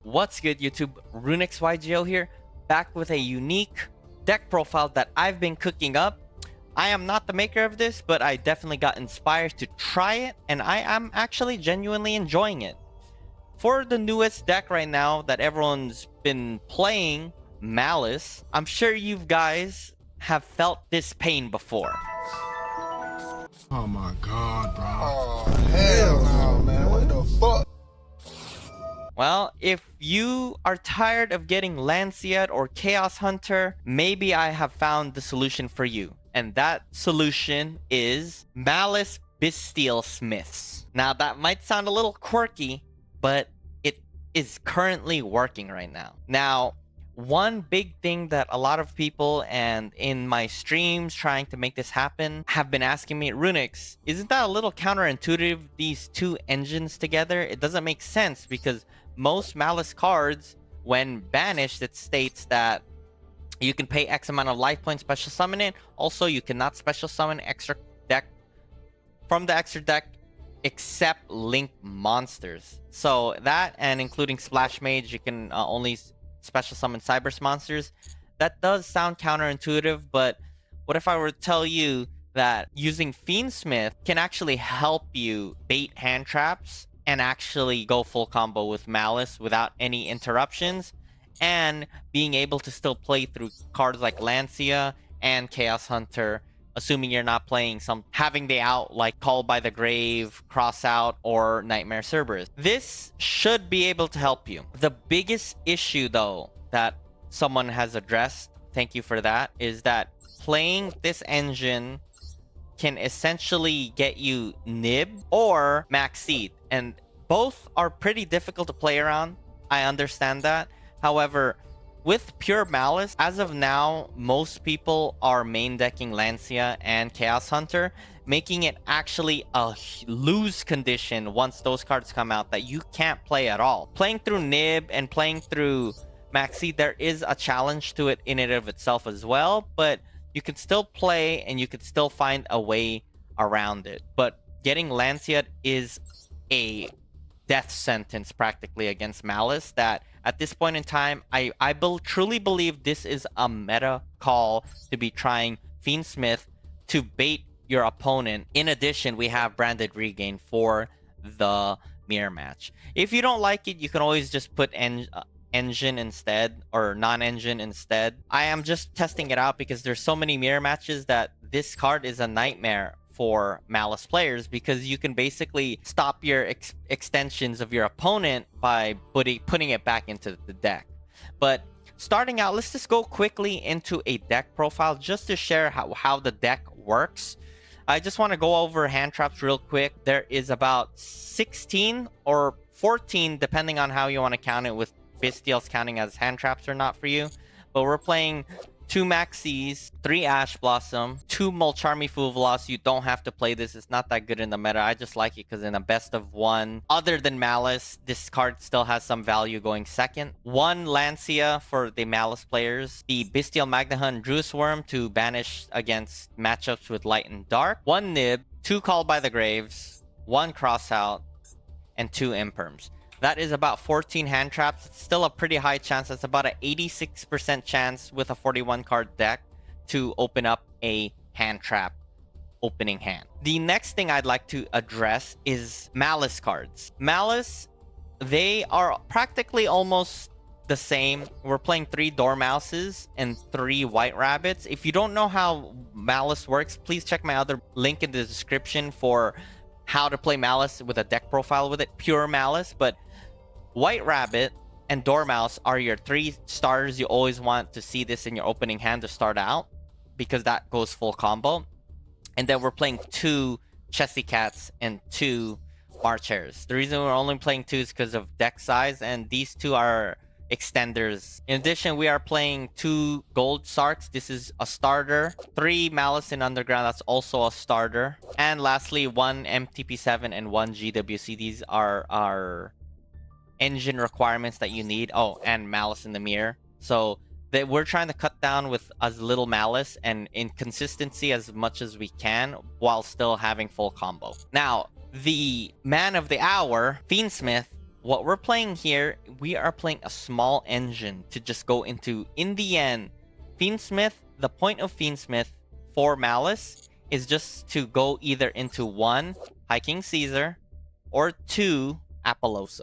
What's good, YouTube? Runicks YGO here, back with a unique deck profile that I've been cooking up. I am not the maker of this, but I definitely got inspired to try it, and I am actually genuinely enjoying it. For the newest deck right now that everyone's been playing, Maliss, I'm sure you guys have felt this pain before. Oh my god, bro. Oh, hell no, man. What the fuck? Well, if you are tired of getting Lancet or Chaos Hunter, maybe I have found the solution for you. And that solution is Maliss Fiendsmith. Now, that might sound a little quirky, but it is currently working right now. Now, one big thing that a lot of people and in my streams trying to make this happen have been asking me, Runicks, isn't that a little counterintuitive, these two engines together? It doesn't make sense because most Maliss cards, when banished, it states that you can pay X amount of life points, special summon it. Also, you cannot special summon extra deck from the extra deck except linked monsters. So that, and including Splash Mage, you can only special summon Cyberse monsters. That does sound counterintuitive, but what if I were to tell you that using Fiendsmith can actually help you bait hand traps and actually go full combo with Maliss without any interruptions, and being able to still play through cards like Lancea and Chaos Hunter, assuming you're not playing having the out like Call by the Grave, Cross Out, or Nightmare Cerberus. This should be able to help you. The biggest issue though that someone has addressed, thank you for that, is that playing this engine can essentially get you Nib or Max Seed, and both are pretty difficult to play around. I understand that. However, with pure Maliss, as of now, most people are main decking Lancea and Chaos Hunter, making it actually a lose condition once those cards come out that you can't play at all. Playing through Nib and playing through Max Seed, there is a challenge to it in and of itself as well, but you can still play and you can still find a way around it. But getting Lancet is a death sentence practically against Maliss that at this point in time, I truly believe this is a meta call to be trying Fiendsmith to bait your opponent. In addition, we have Branded Regain for the mirror match. If you don't like it, you can always just put engine instead or non-engine instead. I am just testing it out because there's so many mirror matches that this card is a nightmare for Maliss players, because you can basically stop your extensions of your opponent by putting it back into the deck. But starting out, let's just go quickly into a deck profile just to share how the deck works. I just want to go over hand traps real quick. There is about 16 or 14 depending on how you want to count it, with Bestials counting as hand traps or not for you. But we're playing 2 Maxis, 3 Ash Blossom, 2 Mulcharmy Fuvalos. You don't have to play this. It's not that good in the meta. I just like it because in a best of 1, other than Maliss, this card still has some value going second. 1 Lancea for the Maliss players. The Bestial Magnahunt Druis Worm to banish against matchups with Light and Dark. 1 Nib, 2 Call by the Graves, 1 Cross Out, and 2 Imperms. That is about 14 hand traps. It's still a pretty high chance. That's about an 86% chance with a 41 card deck to open up a hand trap opening hand. The next thing I'd like to address is Maliss cards. Maliss, they are practically almost the same. We're playing 3 Dormouses and 3 White Rabbits. If you don't know how Maliss works, please check my other link in the description for how to play Maliss with a deck profile with it, pure Maliss. But White Rabbit and Dormouse are your 3 starters. You always want to see this in your opening hand to start out, because that goes full combo. And then we're playing 2 Chessy Cats and 2 March Hares. The reason we're only playing 2 is because of deck size, and these 2 are extenders. In addition, we are playing 2 Gold Sarks. This is a starter. 3 Malice in Underground. That's also a starter. And lastly, 1 MTP7 and 1 GWC. These are our engine requirements that you need. Oh, and Malice in the Mirror. So we're trying to cut down with as little Malice and inconsistency as much as we can while still having full combo. Now, the man of the hour, Fiendsmith, what we're playing here, we are playing a small engine to just go into, in the end, Fiendsmith. The point of Fiendsmith for Maliss is just to go either into 1, High King Caesar, or 2, Apollosa.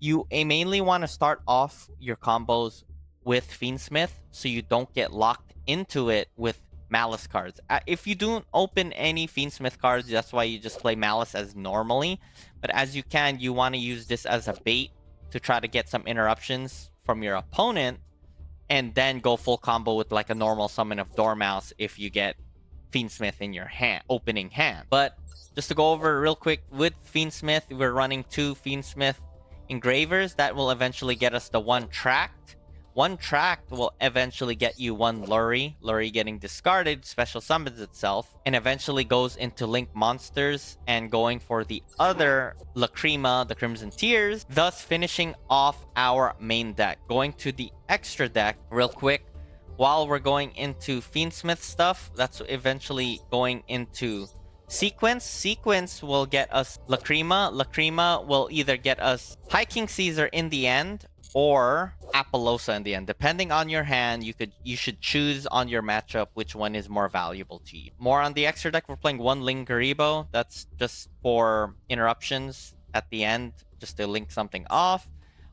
You mainly want to start off your combos with Fiendsmith so you don't get locked into it with Maliss cards. If you don't open any Fiendsmith cards, that's why you just play Maliss as normally. But as you can, you want to use this as a bait to try to get some interruptions from your opponent, and then go full combo with like a normal summon of Dormouse if you get Fiendsmith in your hand, opening hand. But just to go over real quick, with Fiendsmith, we're running 2 Fiendsmith engravers. That will eventually get us the 1 tracked. 1 tracked will eventually get you 1 Lurie. Lurie getting discarded, special summons itself, and eventually goes into Link Monsters and going for the other Lacrima, the Crimson Tears, thus finishing off our main deck. Going to the extra deck real quick, while we're going into Fiendsmith stuff, that's eventually going into Sequence. Sequence will get us Lacrima. Lacrima will either get us High King Caesar in the end, or Apollosa in the end. Depending on your hand, you should choose on your matchup which one is more valuable to you. More on the extra deck, we're playing 1 Link Garibo. That's just for interruptions at the end, just to link something off.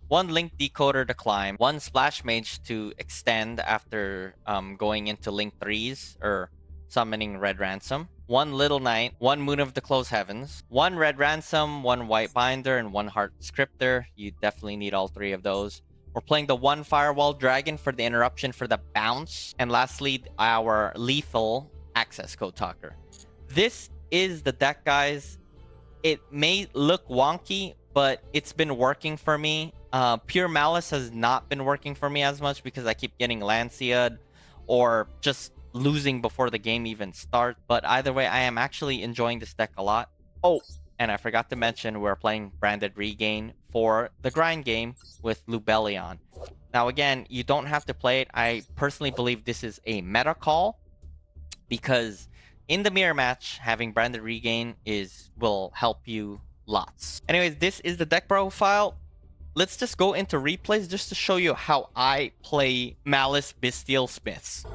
1 Link Decoder to climb. 1 Splash Mage to extend after going into Link 3s or summoning Red Ransom. 1 Little Knight, 1 Moon of the Closed Heavens, 1 Red Ransom, 1 White Binder, and 1 Heart Scripter. You definitely need all 3 of those. We're playing the 1 Firewall Dragon for the interruption for the bounce. And lastly, our lethal access code talker. This is the deck, guys. It may look wonky, but it's been working for me. Pure Malice has not been working for me as much because I keep getting Lancia'd or just losing before the game even starts. But either way, I am actually enjoying this deck a lot. Oh, and I forgot to mention we're playing Branded Regain for the grind game with Lubellion. Now again, you don't have to play it. I personally believe this is a meta call because in the mirror match, having Branded Regain will help you lots. Anyways, this is the deck profile. Let's just go into replays just to show you how I play Maliss Bestial Smiths.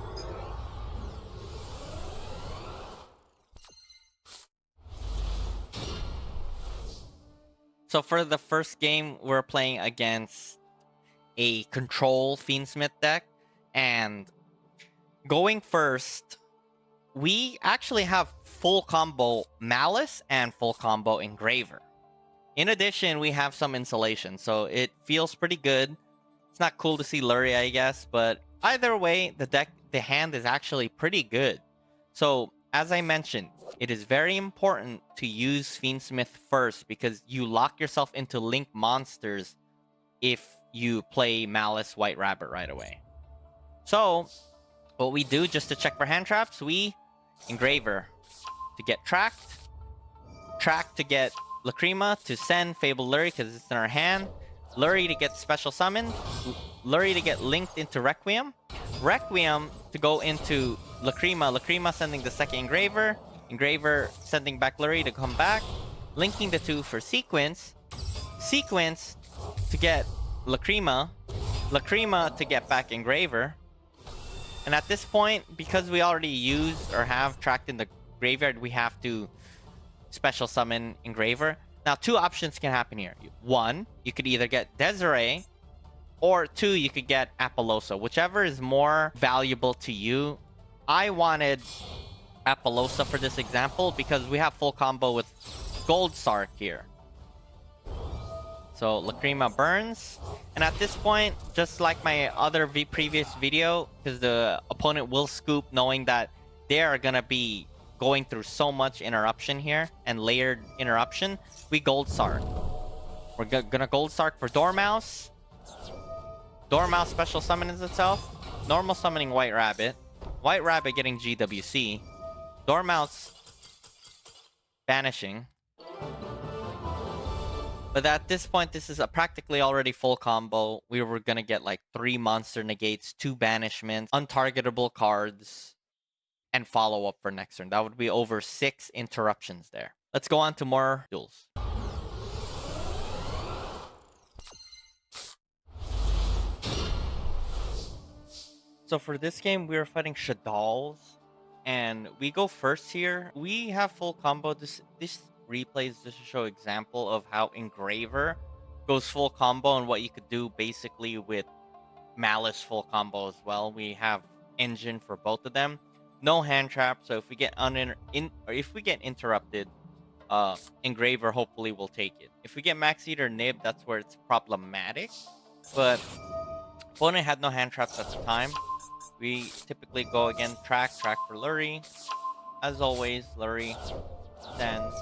So for the first game, we're playing against a Control Fiendsmith deck. And going first, we actually have full combo Maliss and full combo Engraver. In addition, we have some insulation, so it feels pretty good. It's not cool to see Lurie, I guess, but either way, the hand is actually pretty good. So as I mentioned, it is very important to use Fiendsmith first because you lock yourself into Link Monsters if you play Maliss White Rabbit right away. So what we do just to check for hand traps, we Engraver to get tracked, track to get Lacrima, to send Fable Lurie because it's in our hand, Lurie to get special summon, Lurie to get linked into Requiem, Requiem to go into Lacrima, Lacrima sending the second Engraver, Engraver sending back Lurie to come back, linking the 2 for Sequence, Sequence to get Lacrima, Lacrima to get back Engraver. And at this point, because we already used or have tracked in the graveyard, we have to special summon Engraver. Now, 2 options can happen here. 1, you could either get Desiree, or 2, you could get Apollosa, whichever is more valuable to you. I wanted Apollosa for this example because we have full combo with Gold Sark here. So Lacrima burns, and at this point, just like my other previous video, because the opponent will scoop knowing that they are gonna be going through so much interruption here and layered interruption, we Gold Sark. We're gonna Gold Sark for Dormouse. Dormouse special summons itself. Normal summoning White Rabbit. White Rabbit getting GWC. Dormouse banishing. But at this point, this is a practically already full combo. We were gonna get like 3 monster negates, 2 banishments, untargetable cards, and follow up for next turn. That would be over 6 interruptions there. Let's go on to more duels. So for this game, we are fighting Shaddolls, and we go first here. We have full combo. This replay is just to show example of how Engraver goes full combo and what you could do basically with Maliss full combo as well. We have engine for both of them. No hand trap, so if we get or if we get interrupted, Engraver hopefully will take it. If we get Max Eater Nib, that's where it's problematic. But opponent had no hand traps at the time. We typically go again track for Lurie. As always, Lurie sends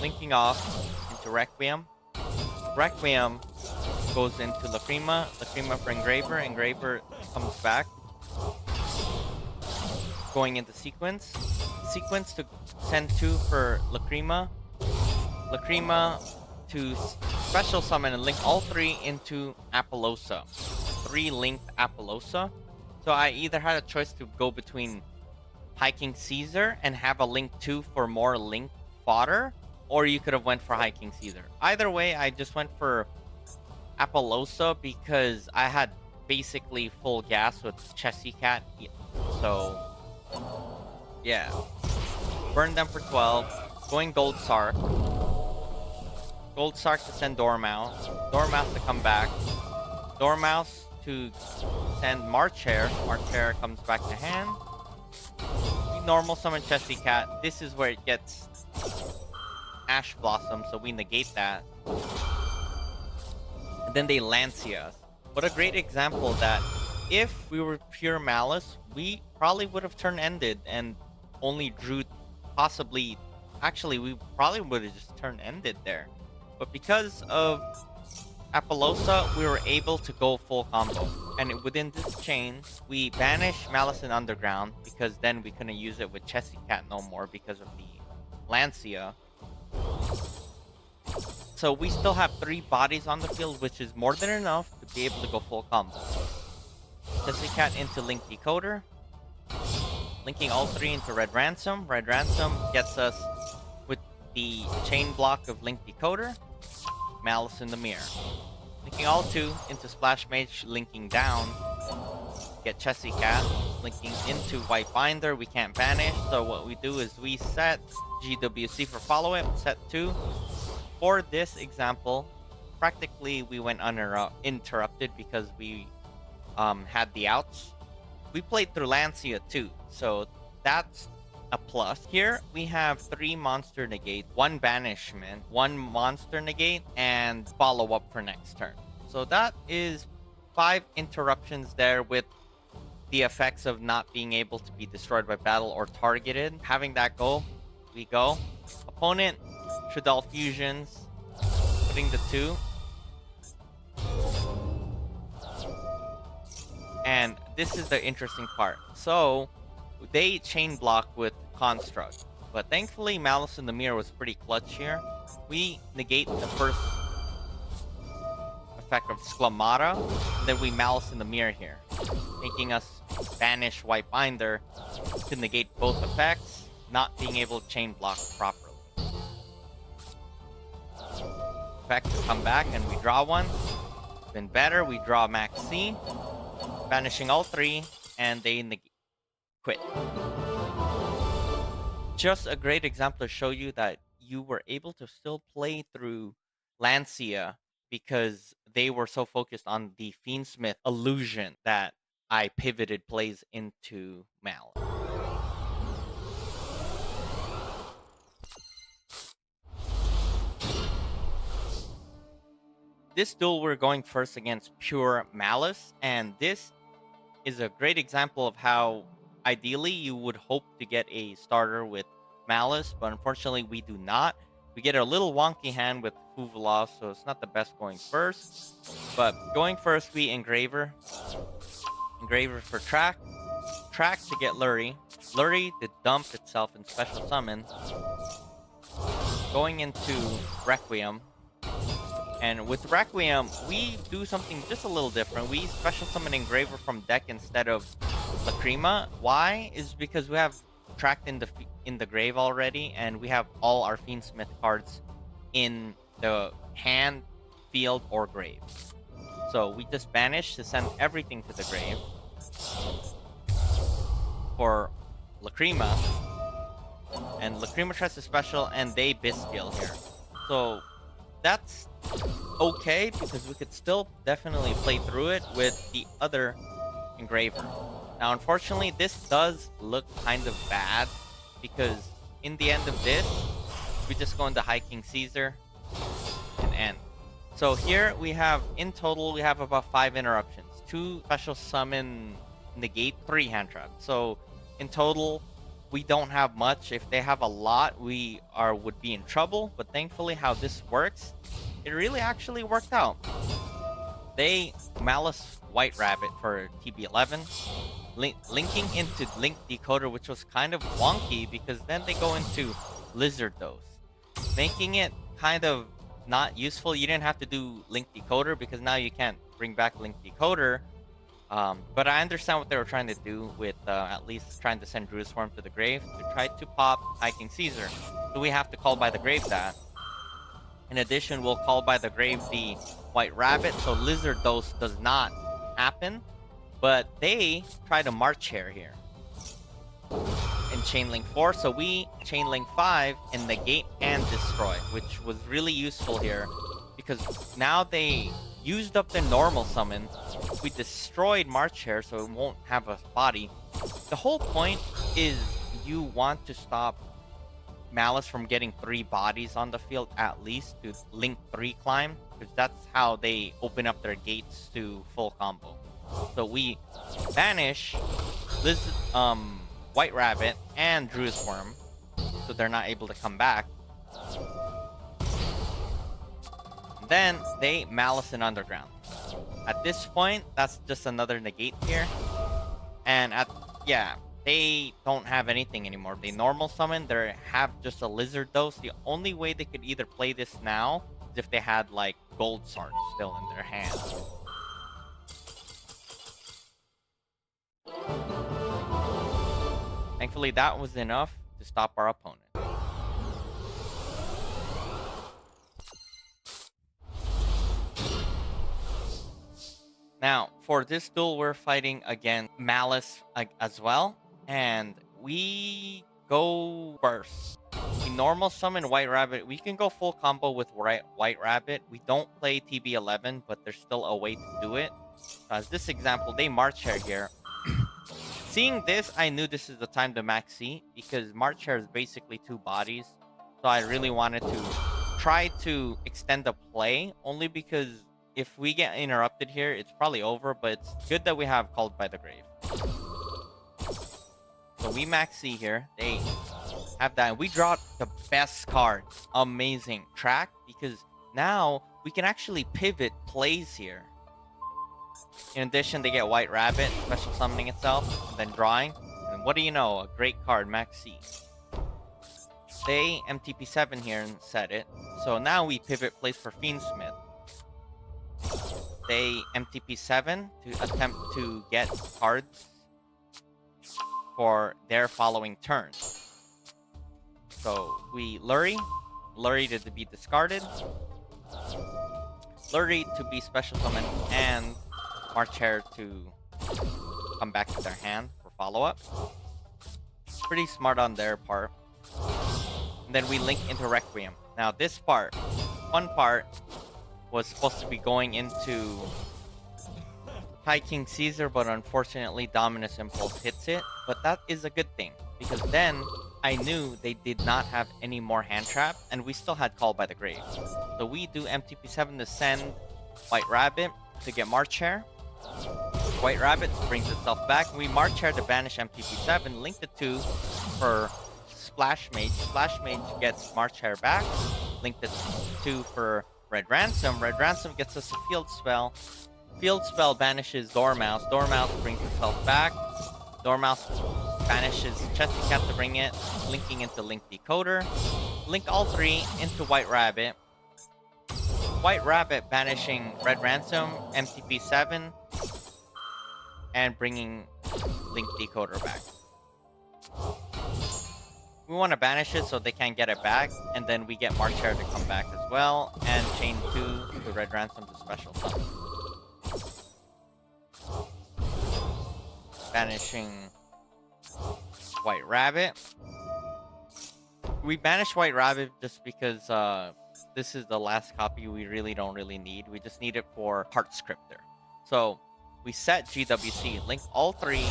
linking off into Requiem. Requiem goes into Lacrima for Engraver. Engraver comes back. Going into Sequence to send 2 for Lacrima to special summon and link all 3 into Apollosa. 3 linked Apollosa. So I either had a choice to go between Hiking Caesar and have a link 2 for more link fodder, or you could have went for Hiking Caesar. Either way, I just went for Apollosa because I had basically full gas with Chessy Cat. So yeah, burn them for 12. Going Gold Sark to send Dormouse to come back, Dormouse to send Marchair comes back to hand. We normal summon Chessy Cat. This is where it gets Ash Blossom, so we negate that. And then they Lancia us. What a great example that if we were pure Malice, we probably would have turn ended and only drew possibly. Actually, we probably would have just turn ended there. But because of Apollosa, we were able to go full combo. And within this chain, we banish Malice in Underground because then we couldn't use it with Chessy Cat no more because of the Lancia. So we still have 3 bodies on the field, which is more than enough to be able to go full combo. Chessy Cat into Link Decoder. Linking all 3 into Red Ransom. Red Ransom gets us with the chain block of Link Decoder. Malice in the Mirror. Linking all 2 into Splash Mage, linking down. Get Chessy Cat. Linking into White Binder. We can't banish, so what we do is we set GWC for follow it. Set 2. For this example, practically we went uninterrupted because we had the outs. We played through Lancia too, so that's a plus. Here we have 3 monster negate, 1 banishment, 1 monster negate, and follow up for next turn. So that is 5 interruptions there with the effects of not being able to be destroyed by battle or targeted. Having that go, we go. Opponent, Shaddoll fusions, putting the 2. And this is the interesting part. So they chain block with Construct, but thankfully Malice in the Mirror was pretty clutch here. We negate the first effect of Sklamata, then we Malice in the Mirror here, making us banish White Binder to negate both effects, not being able to chain block properly. Effect to come back and we draw 1. Then better, we draw Max C, banishing all 3, and they quit. Just a great example to show you that you were able to still play through Lancia because they were so focused on the Fiendsmith illusion that I pivoted plays into Malice. This duel, we're going first against pure Malice, and this is a great example of how ideally you would hope to get a starter with Malice, but unfortunately we do not. We get a little wonky hand with Fuvula, so it's not the best going first. But going first, we Engraver for track to get Lurie to dump itself in special summon. Going into Requiem. And with Requiem, we do something just a little different. We special summon Engraver from deck instead of Lacrima. Why? Is because we have tracked in the grave already, and we have all our Fiendsmith cards in the hand, field, or grave. So we just banish to send everything to the grave. for Lacrima. And Lacrima tries to special, and they Bestial here. So that's okay, because we could still definitely play through it with the other Engraver. Now, unfortunately, this does look kind of bad, because in the end of this, we just go into High King Caesar and end. So here we have, in total, we have about 5 interruptions. 2 special summon negate, 3 hand traps. So in total, we don't have much. If they have a lot, we would be in trouble. But thankfully, how this works, it really actually worked out. They Maliss White Rabbit for TB11, linking into Link Decoder, which was kind of wonky because then they go into Lizard Dose, making it kind of not useful. You didn't have to do Link Decoder because now you can't bring back Link Decoder. But I understand what they were trying to do with at least trying to send Druid Swarm to the grave to try to pop High King Caesar. So we have to call by the grave that. In addition, we'll call by the grave the White Rabbit, so Lizard Dose does not happen. But they try to March Hare here in Chain Link 4, so we Chain Link 5 and negate and destroy, which was really useful here because now they used up their normal summon. We destroyed March Hare, so it won't have a body. The whole point is you want to stop Maliss from getting 3 bodies on the field at least to Link 3 climb, because that's how they open up their gates to full combo. So we banish this White Rabbit and Druid Swarm, so they're not able to come back. Then they Malice in Underground. At this point, that's just another negate here. And they don't have anything anymore. They normal summon, they have just a Lizard Dose. The only way they could either play this now is if they had like Gold Shards still in their hands. Thankfully, that was enough to stop our opponent. Now, for this duel, we're fighting against Maliss as well, and we go first. We normal summon White Rabbit. We can go full combo with White Rabbit. We don't play TB11, but there's still a way to do it. As this example, they March Hare here. Seeing this, I knew this is the time to max C, because March Hare is basically 2 bodies. So I really wanted to try to extend the play, only because if we get interrupted here, it's probably over, but it's good that we have Called by the Grave. So we max C here. They have that. And we draw the best card. Amazing. Track, because now we can actually pivot plays here. In addition, they get White Rabbit, special summoning itself, and then drawing. And what do you know? A great card, max C. They MTP7 here and set it. So now we pivot plays for Fiendsmith. They MTP7 to attempt to get cards for their following turn. So we Lurry to be discarded, Lurry to be special summoned, and March Hare to come back to their hand for follow-up. Pretty smart on their part. And then we link into Requiem. Now this part, fun part, was supposed to be going into High King Caesar, but unfortunately Dominus Impulse hits it. But that is a good thing, because then I knew they did not have any more hand trap, and we still had Call by the Grave. So we do MTP7 to send White Rabbit to get March Hare. White Rabbit brings itself back. We March Hare to banish MTP7, link the 2 for Splash Mage. Splash Mage gets March Hare back. Link the 2 for Red Ransom. Red Ransom gets us a Field Spell. Field Spell banishes Dormouse. Dormouse brings itself back. Dormouse banishes Chesty Cat to bring it, linking into Link Decoder. Link all 3 into White Rabbit. White Rabbit banishing Red Ransom, MTP7, and bringing Link Decoder back. We want to banish it so they can't get it back, and then we get March Hare to come back as well, and chain 2 to Red Ransom to special summon. banishing White Rabbit. We banished White Rabbit just because this is the last copy we really don't need. We just need it for Heart Scripter. So we set GWC, link all three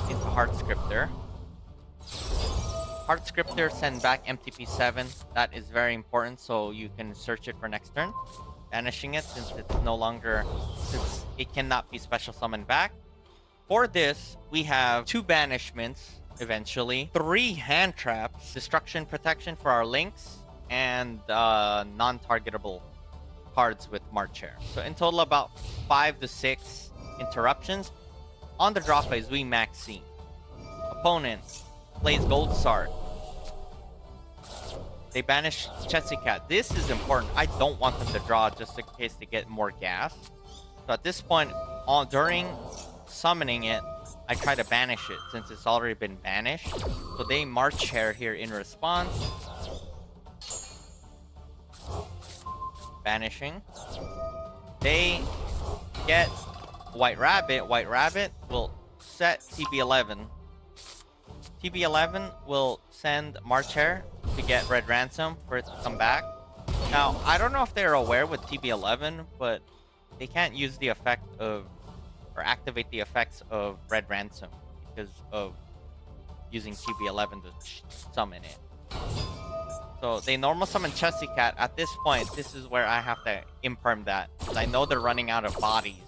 into Heart Scripter. Heart Scripter, send back MTP7. That is very important, so you can search it for next turn. Banishing it since it cannot be special summoned back. For this, we have 2 banishments eventually, 3 hand traps, destruction protection for our links, and non-targetable cards with March Hare. So in total, about 5 to 6 interruptions. On the draw phase, we max scene. Opponent plays Gold Sard. They banish Chessy Cat. This is important. I don't want them to draw just in case they get more gas. So at this point, during summoning it, I try to banish it since it's already been banished. So they March Hare here in response. Banishing. They get White Rabbit. White Rabbit will set TB11. TB11 will send March Hare to get Red Ransom for it to come back. Now, I don't know if they're aware with TB11, but they can't use the effect of, or activate the effects of Red Ransom because of using TB11 to summon it. So they normal summon Chessy Cat. At this point, this is where I have to imperm that, because I know they're running out of bodies.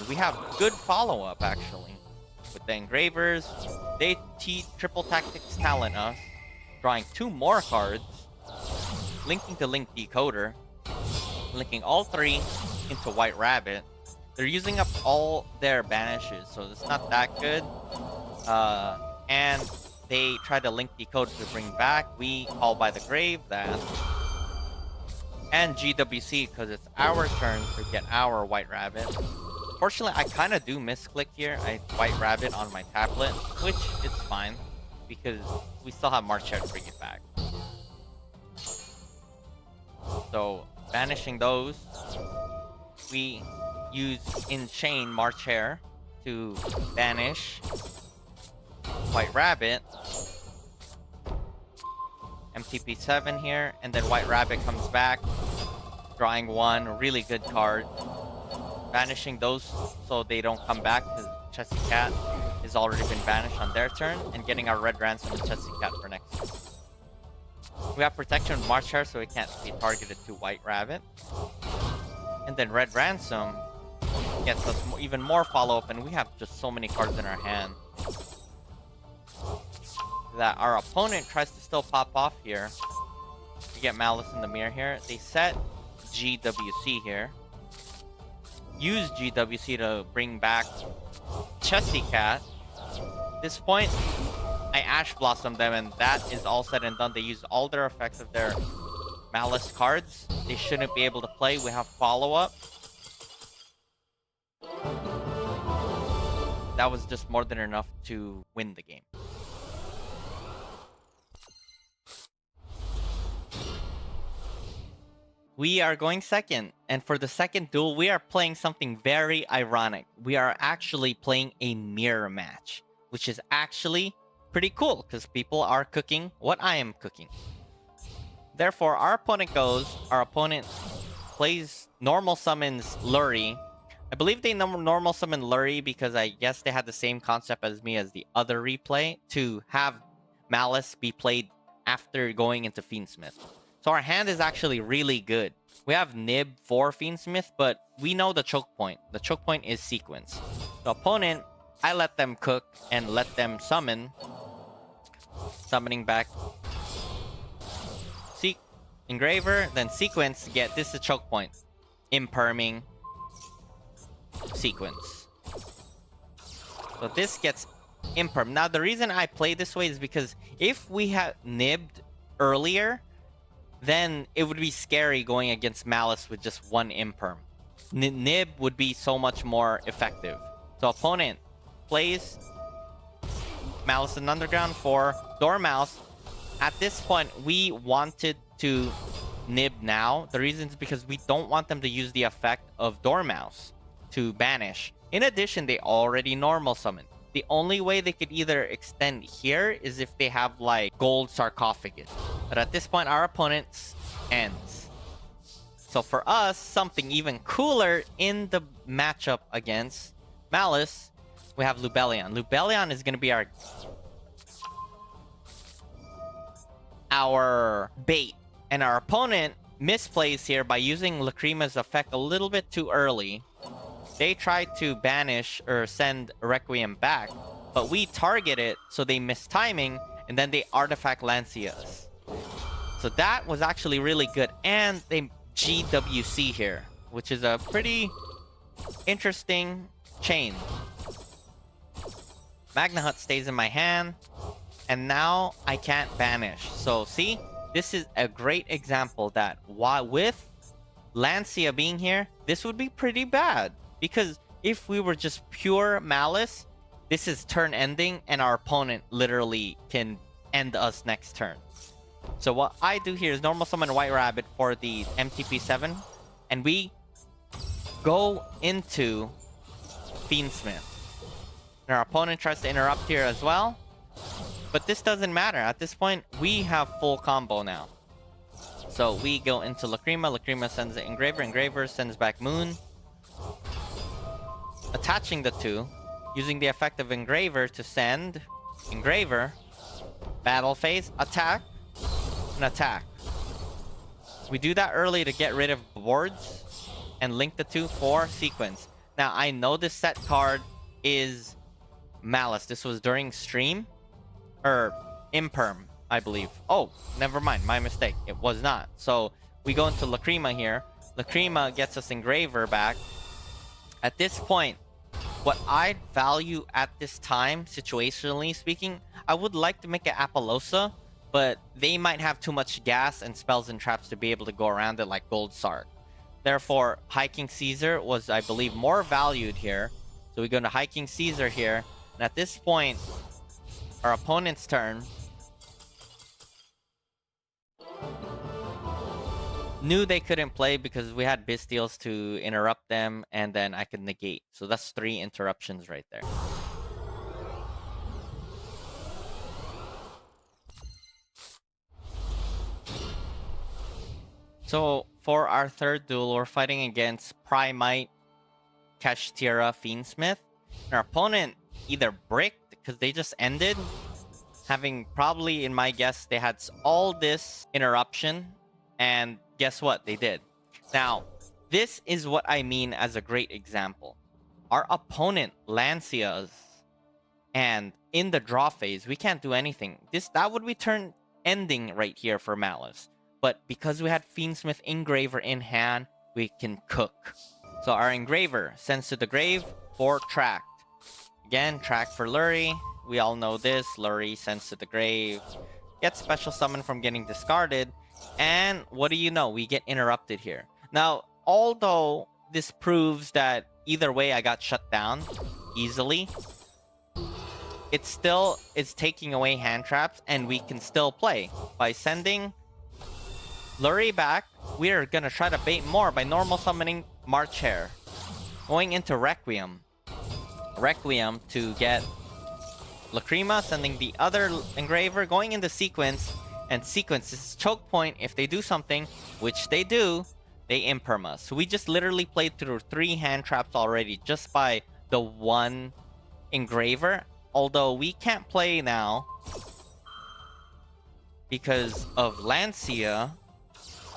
We have good follow-up, actually. With the Engravers, they triple tactics talent us, drawing 2 more cards, linking to Link Decoder, linking all 3 into White Rabbit. They're using up all their banishes, so it's not that good. And they try to Link Decoder to bring back. We call by the grave that. And GWC, because it's our turn to get our White Rabbit. Fortunately, I kind of do misclick here. I White Rabbit on my tablet, which is fine because we still have March Hare to bring it back. So, banishing those, we use Enchain March Hare to banish White Rabbit. MTP7 here, and then White Rabbit comes back, drawing 1 really good card. Banishing those so they don't come back because Chessy Cat has already been banished on their turn, and getting our Red Ransom and Chessy Cat for next turn. We have protection with March Hare so it can't be targeted to White Rabbit. And then Red Ransom gets us even more follow-up, and we have just so many cards in our hand that our opponent tries to still pop off here. We get Malice in the Mirror here. They set GWC here. Use GWC to bring back Chessy Cat. At this point, I Ash Blossom them, and that is all said and done. They used all their effects of their Malice cards. They shouldn't be able to play. We have follow-up. That was just more than enough to win the game. We are going second, and for the second duel, we are playing something very ironic. We are actually playing a mirror match, which is actually pretty cool, because people are cooking what I am cooking. Therefore, our opponent plays normal summons Lurie. I believe they normal summon Lurie because I guess they had the same concept as me as the other replay, to have Malice be played after going into Fiendsmith. So our hand is actually really good. We have Nib for Fiendsmith, but we know the choke point. The choke point is sequence. The opponent, I let them cook and let them summon. Summoning back Engraver, then sequence, get this is choke point. Imperming sequence. So this gets imperm. Now the reason I play this way is because if we had nibbed earlier, then it would be scary going against Malice with just 1 imperm. Nib would be so much more effective. So opponent plays Malice in Underground for Dormouse. At this point, we wanted to nib now. The reason is because we don't want them to use the effect of Dormouse to banish. In addition, they already normal summoned. The only way they could either extend here is if they have like gold sarcophagus. But at this point, our opponent's ends. So for us, something even cooler in the matchup against Maliss, we have Lubellion. Lubellion is going to be our bait. And our opponent misplays here by using Lacrima's effect a little bit too early. They tried to banish or send Requiem back, but we target it, so they miss timing, and then they artifact Lancia us. So that was actually really good. And they GWC here, which is a pretty interesting chain. Magna Hut stays in my hand, and now I can't banish. So see, this is a great example that with Lancia being here, this would be pretty bad. Because if we were just pure Maliss, this is turn ending, and our opponent literally can end us next turn. So what I do here is normal summon White Rabbit for the MTP7, and we go into Fiendsmith. And our opponent tries to interrupt here as well, but this doesn't matter. At this point, we have full combo now. So we go into Lacrima. Lacrima sends the Engraver. Engraver sends back Moon. Attaching the two, using the effect of Engraver to send Engraver. Battle phase, attack, and attack. We do that early to get rid of boards and link the two for sequence. Now, I know this set card is Maliss. This was during stream, or Imperm, I believe. Oh, never mind, my mistake. It was not. So we go into Lacrima here. Lacrima gets us Engraver back. At this point, what I value at this time, situationally speaking, I would like to make an Apollosa, but they might have too much gas and spells and traps to be able to go around it like Gold Sark. Therefore, Hiking Caesar was, I believe, more valued here. So we go to Hiking Caesar here. And at this point, our opponent's turn knew they couldn't play because we had Bestials to interrupt them, and then I could negate. So that's 3 interruptions right there. So for our third duel, we're fighting against Primite Kash Fiendsmith. And our opponent either bricked because they just ended, having probably, in my guess, they had all this interruption, and guess what? They did. Now, this is what I mean as a great example. Our opponent Lancias, and in the draw phase, we can't do anything. That would be turn ending right here for Maliss. But because we had Fiendsmith Engraver in hand, we can cook. So our Engraver sends to the grave for Tract. Again, Tract for Lurie. We all know this. Lurie sends to the grave. Gets special summon from getting discarded. And what do you know? We get interrupted here. Now, although this proves that either way I got shut down easily, it still is taking away hand traps, and we can still play. By sending Lurie back, we are going to try to bait more by normal summoning March Hare. Going into Requiem. Requiem to get Lacrima, sending the other Engraver, going into Sequence. And Sequence is choke point. If they do something, which they do, they imperm us. So we just literally played through 3 hand traps already just by the 1 Engraver. Although we can't play now because of Lancia.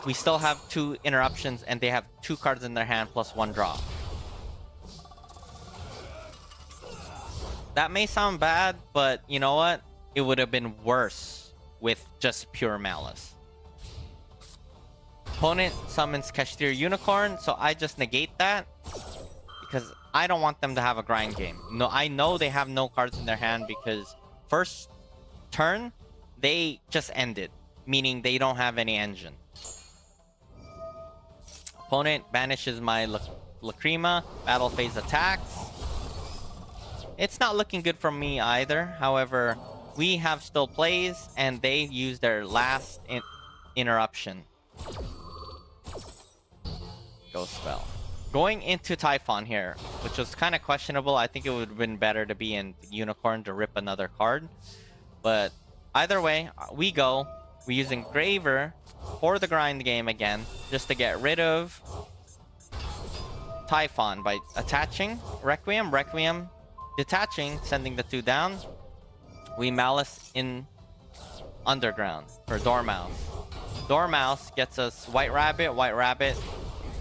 We still have 2 interruptions, and they have 2 cards in their hand plus 1 draw. That may sound bad, but you know what? It would have been worse with just pure Maliss. Opponent summons Kashtira Unicorn, so I just negate that because I don't want them to have a grind game. No, I know they have no cards in their hand because first turn, they just ended, meaning they don't have any engine. Opponent banishes my Lacrima, battle phase attacks. It's not looking good for me either. However, we have still plays, and they use their last interruption. Go spell. Going into Typhon here, which was kind of questionable. I think it would have been better to be in Unicorn to rip another card. But either way, we go. We use Engraver for the grind game again, just to get rid of Typhon by attaching Requiem, Requiem, detaching, sending the 2 down. We Malice in Underground for Dormouse. Dormouse gets us White Rabbit, White Rabbit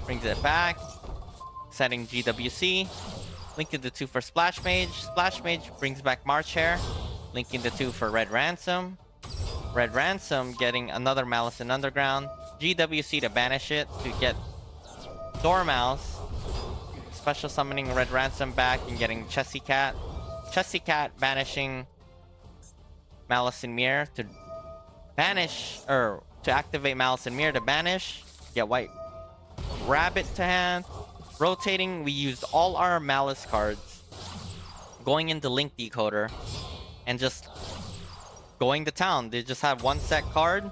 brings it back, setting GWC, linking the 2 for Splash Mage. Splash Mage brings back March Hare, linking the 2 for Red Ransom. Red Ransom getting another Malice in Underground. GWC to banish it to get Dormouse. Special summoning Red Ransom back and getting Chessy Cat. Chessy Cat banishing Malice in Mirror to banish, or to activate Malice in Mirror to banish. Get White Rabbit to hand. Rotating, we used all our Malice cards. Going into Link Decoder and just going to town. They just have 1 set card.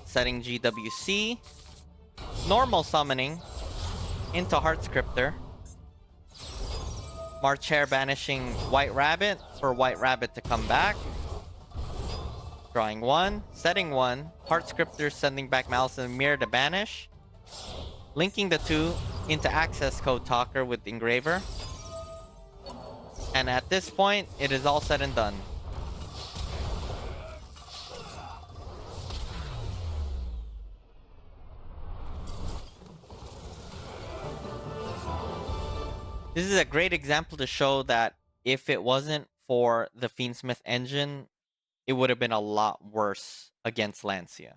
Setting GWC. Normal summoning into Heartscriptor. March Hare banishing White Rabbit for White Rabbit to come back. Drawing 1, setting 1. Heartscriptor sending back Malice in the Mirror to banish. Linking the 2 into Access Code Talker with Engraver. And at this point, it is all said and done. This is a great example to show that if it wasn't for the Fiendsmith engine, it would have been a lot worse against Lancia.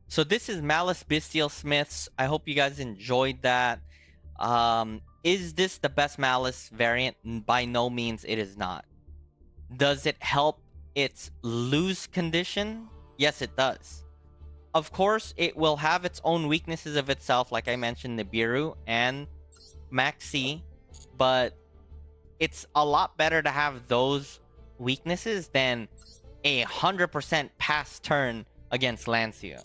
So this is Maliss Bestial Smiths. I hope you guys enjoyed that. Is this the best Malice variant? By no means it is not. Does it help its lose condition? Yes, it does. Of course, it will have its own weaknesses of itself, like I mentioned, Nibiru and Maxi, but it's a lot better to have those weaknesses than 100% pass turn against Lancia.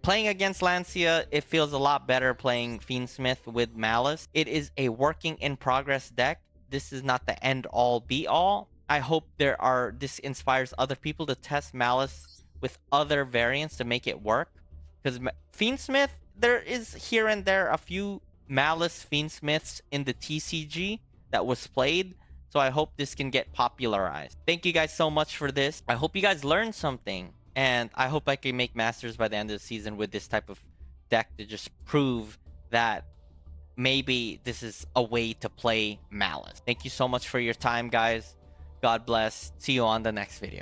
Playing against Lancia, it feels a lot better playing Fiendsmith with Malice. It is a working in progress deck. This is not the end all be all. I hope this inspires other people to test Malice with other variants to make it work. Because Fiendsmith, there is here and there a few Malice Fiendsmiths in the TCG that was played. So I hope this can get popularized. Thank you guys so much for this. I hope you guys learned something. And I hope I can make Masters by the end of the season with this type of deck to just prove that maybe this is a way to play Malice. Thank you so much for your time, guys. God bless. See you on the next video.